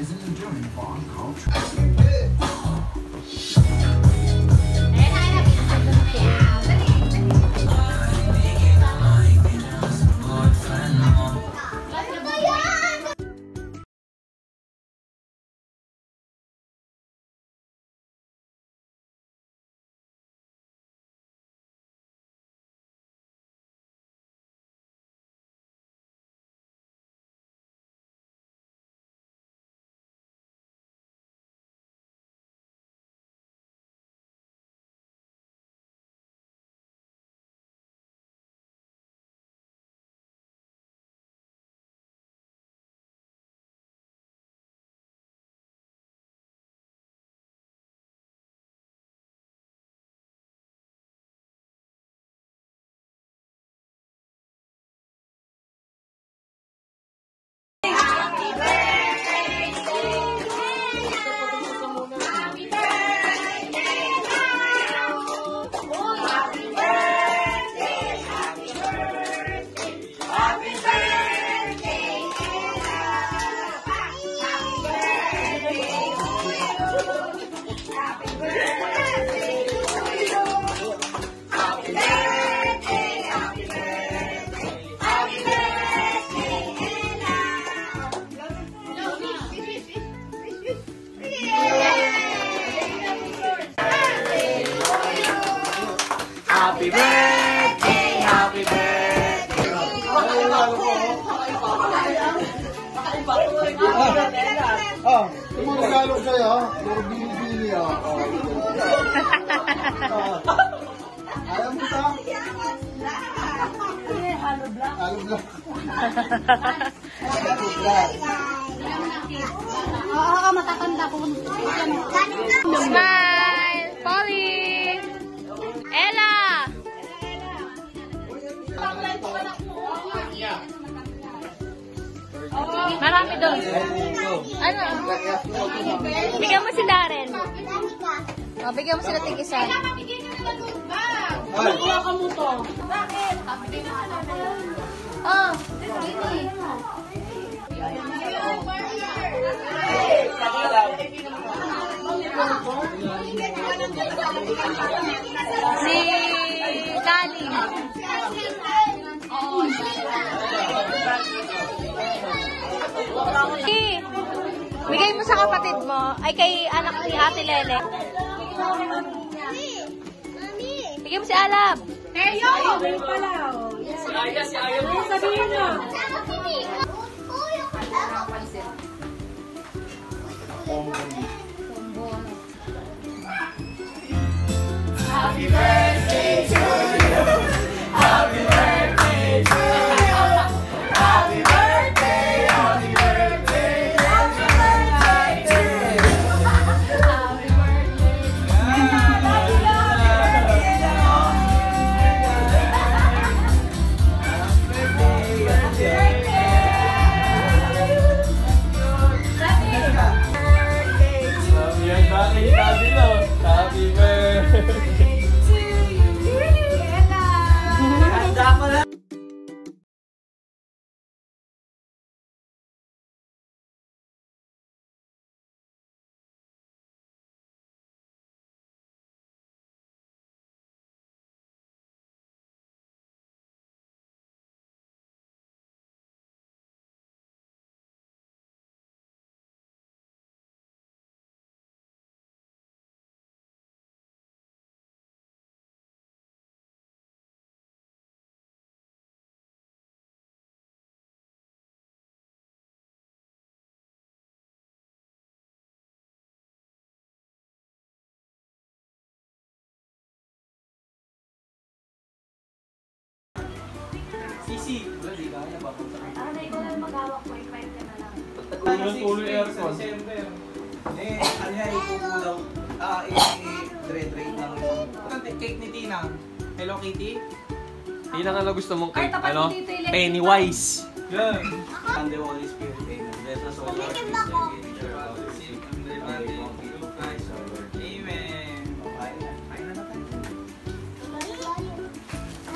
is an enduring bond called Happy birthday, happy birthday. Oh, tumulong sa'yo. Puro bili-bili, oh. Ayaw mo ito? Halo black. Halo black. Oo, matatanda ko. Smile! Polly! Ella! Marami doon. Ano? Bigyan mo si Darren. O, bigyan mo sila tig-isa. Wala ka mo to. Bakit? Oh. Si Dali. Bigay mo sa kapatid mo, ay kay anak ni Ate Lele. Bigay mo si Alab. Teyo! Ay, pala. Si Aya, si Aya. Sabihin mo. Happy birthday to you. Happy birthday to you. Happy birthday, happy birthday, happy birthday to you. Happy Happy birthday to you, Ella. Handa pa na. Sisi, wala di kaya ba? Ano ikaw lang mag-hawak mo, i-5 ka na lang. Tuloy aircon. Ano yan, ipupulaw. I-dread lang. Ito cake ni Tina. Hello Kitty. Tina nga na gusto mong cake, Ay, tapat ano? mo dito, Ile. Pennywise. Yan. And the Holy Spirit, amen. Let us all Lord is the giver of the sick and the body of Christ our Lord. Amen. Kain na na tayo.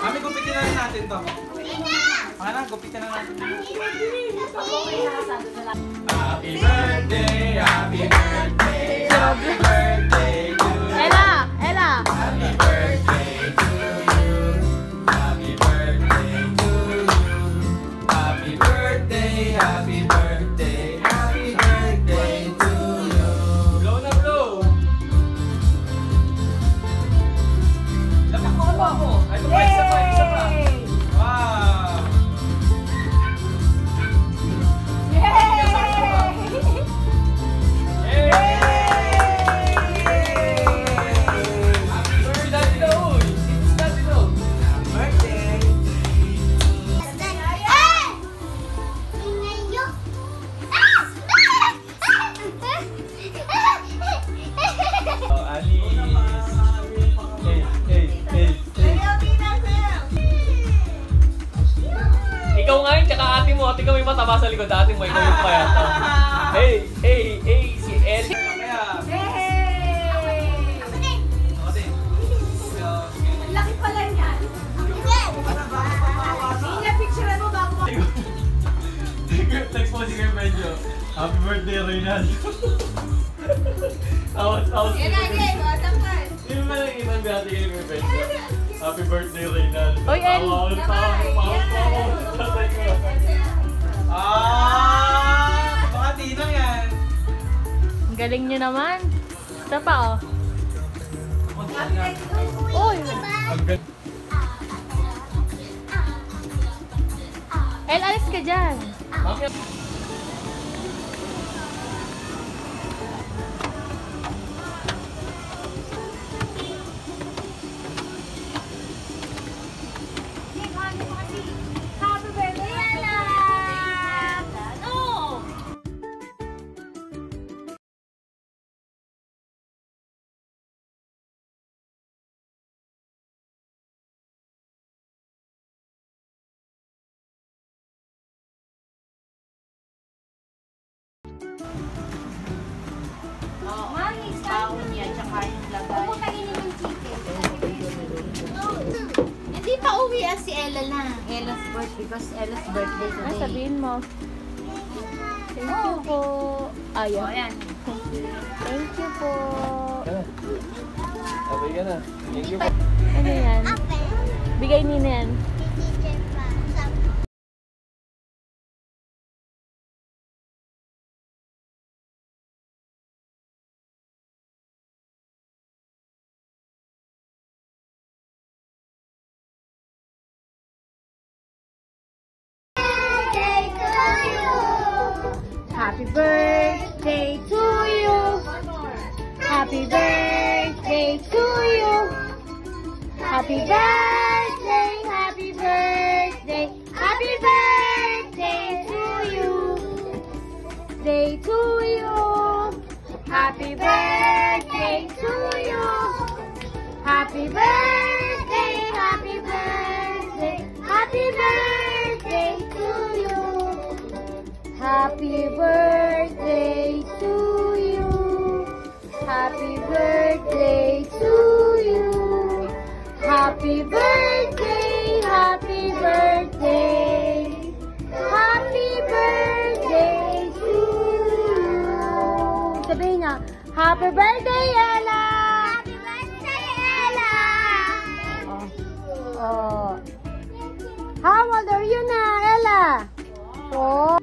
Mami, kumpitin na rin natin to. Ano, gupitan na natin. Happy birthday, happy birthday, happy birthday to you. Ella! Ella! Happy birthday to you. Happy birthday to you. Happy birthday, happy birthday, happy birthday to you. Blow na blow! Lapak mo ka ba ako? Ay, ito pa, isa pa, isa pa. Wow! Ikaw nga yun, tsaka ate mo. Ate ka may mataba sa likod. Ate mo, ikaw yung payata. Hey, hey, hey, si El. Laki pala yan. Picture mo bago mo. Text mo si Kuya Medyo. Happy birthday, Reynaldo. Tawas. Sino ba lang ibang biyati kayo Kuya Medyo? Happy birthday, Reynaldo. Oy, El! Baka tinang yan. Ang galing nyo naman. Ito pa, oh. Uy! El, alis ka dyan. Happy birthday, Ella! No! Mami, baon niya, tsaka yung lagay. Huwag kainin yung chicken. Hindi pa uwi si Ella lang. Ella's birthday because Ella's birthday Ay, today. sabihin mo. Thank you po. Ayan. Ayan. Thank you po. Sabay ka na. Thank you. Ano yan? Bigay ni Nen. Happy birthday to you. Happy birthday to you. Happy birthday, happy birthday, happy birthday to you. Day to you. Happy birthday to you. Happy birthday, happy birthday, happy birthday to you. Happy birthday to you. Happy birthday to you. Happy birthday, happy birthday. Happy birthday to you. Sabihin niya, happy birthday, Ella! Happy birthday, Ella! Oh. How old are you na, Ella? Oh.